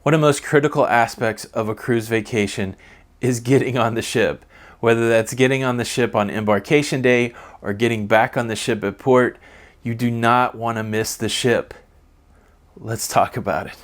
One of the most critical aspects of a cruise vacation is getting on the ship. Whether that's getting on the ship on embarkation day or getting back on the ship at port, you do not want to miss the ship. Let's talk about it.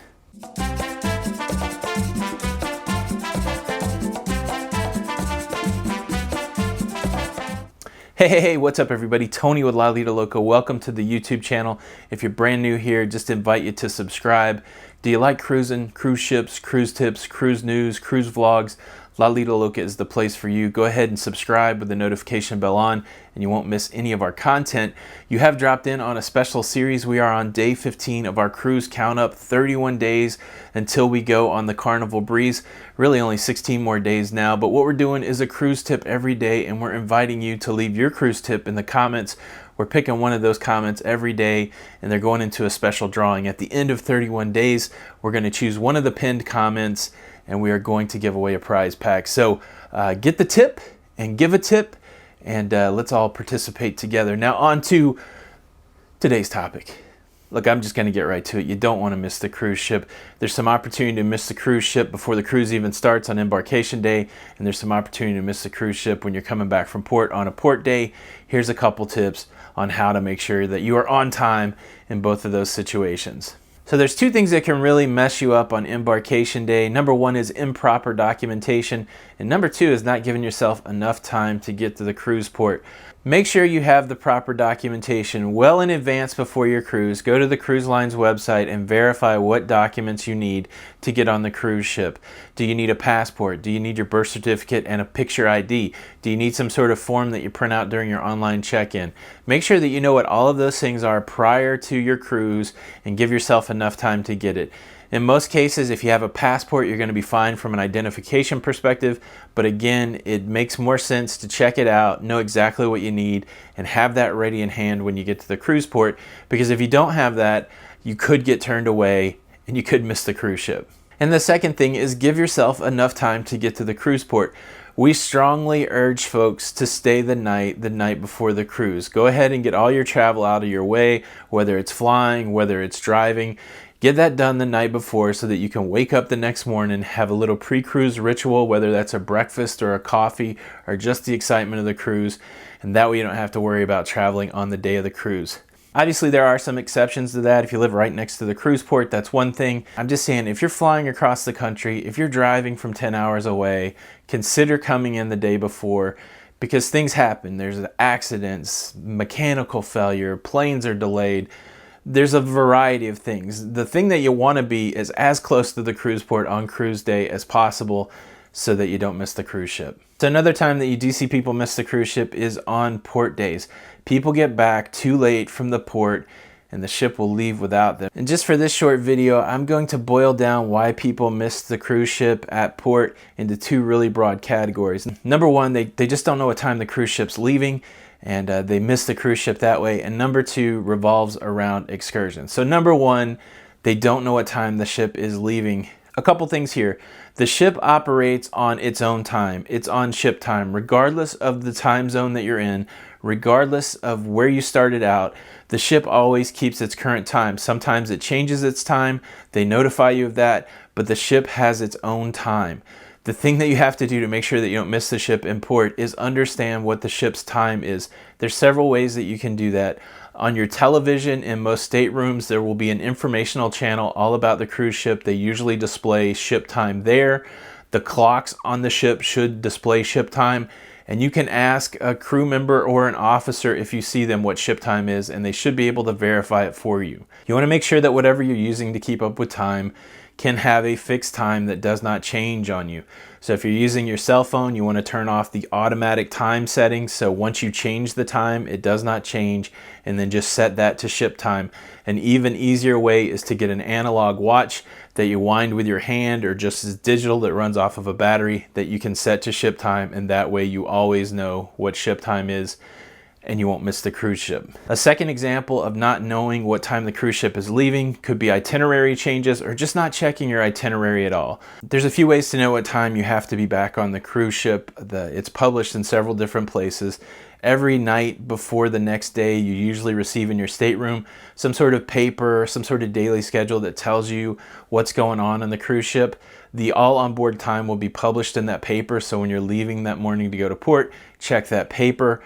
Hey, what's up everybody? Tony with Lido, Loca. Welcome to the YouTube channel. If you're brand new here, just invite you to subscribe. Do you like cruising, cruise ships, cruise tips, cruise news, cruise vlogs? Lido, Loca is the place for you. Go ahead and subscribe with the notification bell on and you won't miss any of our content. You have dropped in on a special series. We are on day 15 of our cruise count up, 31 days until we go on the Carnival Breeze. Really only 16 more days now, but what we're doing is a cruise tip every day and we're inviting you to leave your cruise tip in the comments. We're picking one of those comments every day and they're going into a special drawing. At the end of 31 days, we're going to choose one of the pinned comments and we are going to give away a prize pack. So get the tip and give a tip and let's all participate together. Now on to today's topic. Look, I'm just going to get right to it. You don't want to miss the cruise ship. There's some opportunity to miss the cruise ship before the cruise even starts on embarkation day, and there's some opportunity to miss the cruise ship when you're coming back from port on a port day. Here's a couple tips on how to make sure that you are on time in both of those situations. So there's two things that can really mess you up on embarkation day. Number one is improper documentation, and number two is not giving yourself enough time to get to the cruise port. Make sure you have the proper documentation well in advance before your cruise. Go to the cruise line's website and verify what documents you need to get on the cruise ship. Do you need a passport? Do you need your birth certificate and a picture ID? Do you need some sort of form that you print out during your online check-in? Make sure that you know what all of those things are prior to your cruise and give yourself enough time to get it. In most cases, if you have a passport, you're going to be fine from an identification perspective. But again, it makes more sense to check it out, know exactly what you need, and have that ready in hand when you get to the cruise port. Because if you don't have that, you could get turned away and you could miss the cruise ship. And the second thing is give yourself enough time to get to the cruise port. We strongly urge folks to stay the night before the cruise. Go ahead and get all your travel out of your way, whether it's flying, whether it's driving. Get that done the night before so that you can wake up the next morning, have a little pre-cruise ritual, whether that's a breakfast or a coffee or just the excitement of the cruise, and that way you don't have to worry about traveling on the day of the cruise. Obviously, there are some exceptions to that. If you live right next to the cruise port, that's one thing. I'm just saying, if you're flying across the country, if you're driving from 10 hours away, consider coming in the day before because things happen. There's accidents, mechanical failure, planes are delayed. There's a variety of things. The thing that you want to be is as close to the cruise port on cruise day as possible so that you don't miss the cruise ship. So another time that you do see people miss the cruise ship is on port days. People get back too late from the port and the ship will leave without them. And just for this short video, I'm going to boil down why people miss the cruise ship at port into two really broad categories. Number one, they just don't know what time the cruise ship's leaving and they miss the cruise ship that way. And number two revolves around excursion. So number one, they don't know what time the ship is leaving. A couple things here. The ship operates on its own time. It's on ship time, regardless of the time zone that you're in, regardless of where you started out. The ship always keeps its current time. Sometimes it changes its time. They notify you of that, but the ship has its own time. The thing that you have to do to make sure that you don't miss the ship in port is understand what the ship's time is. There's several ways that you can do that. On your television in most staterooms, there will be an informational channel all about the cruise ship. They usually display ship time there. The clocks on the ship should display ship time. And you can ask a crew member or an officer if you see them what ship time is, and they should be able to verify it for you. You want to make sure that whatever you're using to keep up with time can have a fixed time that does not change on you. So if you're using your cell phone, you want to turn off the automatic time settings. So once you change the time, it does not change, and then just set that to ship time. An even easier way is to get an analog watch that you wind with your hand or just as digital that runs off of a battery that you can set to ship time, and that way you always know what ship time is and you won't miss the cruise ship. A second example of not knowing what time the cruise ship is leaving could be itinerary changes or just not checking your itinerary at all. There's a few ways to know what time you have to be back on the cruise ship. It's published in several different places, Every night before the next day, you usually receive in your stateroom some sort of paper, some sort of daily schedule that tells you what's going on the cruise ship. The all on board time will be published in that paper, so when you're leaving that morning to go to port, check that paper.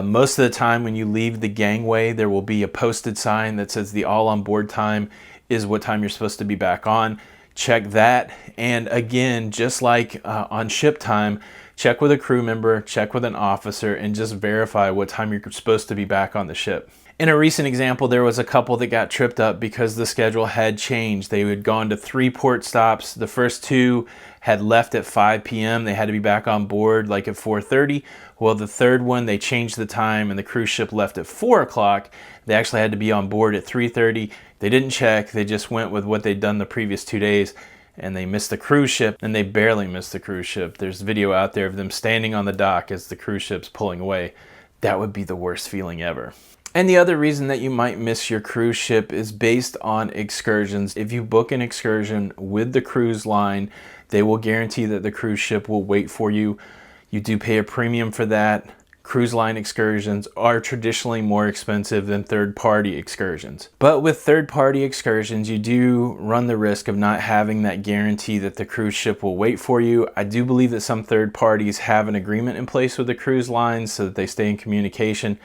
Most of the time when you leave the gangway, there will be a posted sign that says the all on board time is what time you're supposed to be back on. Check that. And again, just like on ship time, check with a crew member, check with an officer, and just verify what time you're supposed to be back on the ship. In a recent example, there was a couple that got tripped up because the schedule had changed. They had gone to 3 port stops. The first 2 had left at 5 p.m. They had to be back on board like at 4:30. Well, the third one, they changed the time and the cruise ship left at 4 o'clock. They actually had to be on board at 3:30. They didn't check. They just went with what they'd done the previous 2 days, and they missed the cruise ship, and they barely missed the cruise ship. There's video out there of them standing on the dock as the cruise ship's pulling away. That would be the worst feeling ever. And the other reason that you might miss your cruise ship is based on excursions. If you book an excursion with the cruise line, they will guarantee that the cruise ship will wait for you. You do pay a premium for that. Cruise line excursions are traditionally more expensive than third-party excursions. But with third-party excursions, you do run the risk of not having that guarantee that the cruise ship will wait for you. I do believe that some third parties have an agreement in place with the cruise lines so that they stay in communication.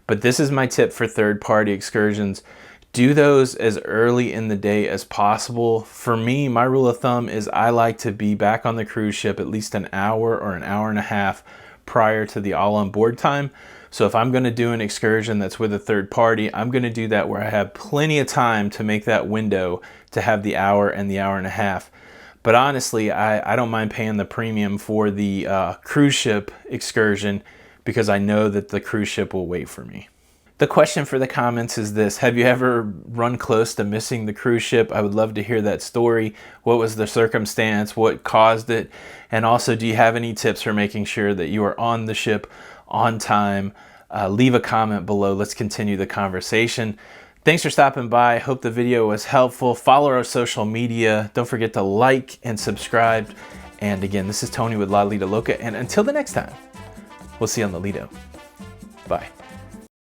But this is my tip for third-party excursions. Do those as early in the day as possible. For me, my rule of thumb is I like to be back on the cruise ship at least an hour or an hour and a half prior to the all on board time. So if I'm going to do an excursion that's with a third party, I'm going to do that where I have plenty of time to make that window to have the hour and the hour and a half. But honestly, I don't mind paying the premium for the cruise ship excursion because I know that the cruise ship will wait for me. The question for the comments is this: have you ever run close to missing the cruise ship? I would love to hear that story. What was the circumstance? What caused it? And also, do you have any tips for making sure that you are on the ship on time? Leave a comment below. Let's continue the conversation. Thanks for stopping by. Hope the video was helpful. Follow our social media. Don't forget to like and subscribe. And again, this is Tony with Lido, Loca. And until the next time, we'll see you on the Lido. Bye.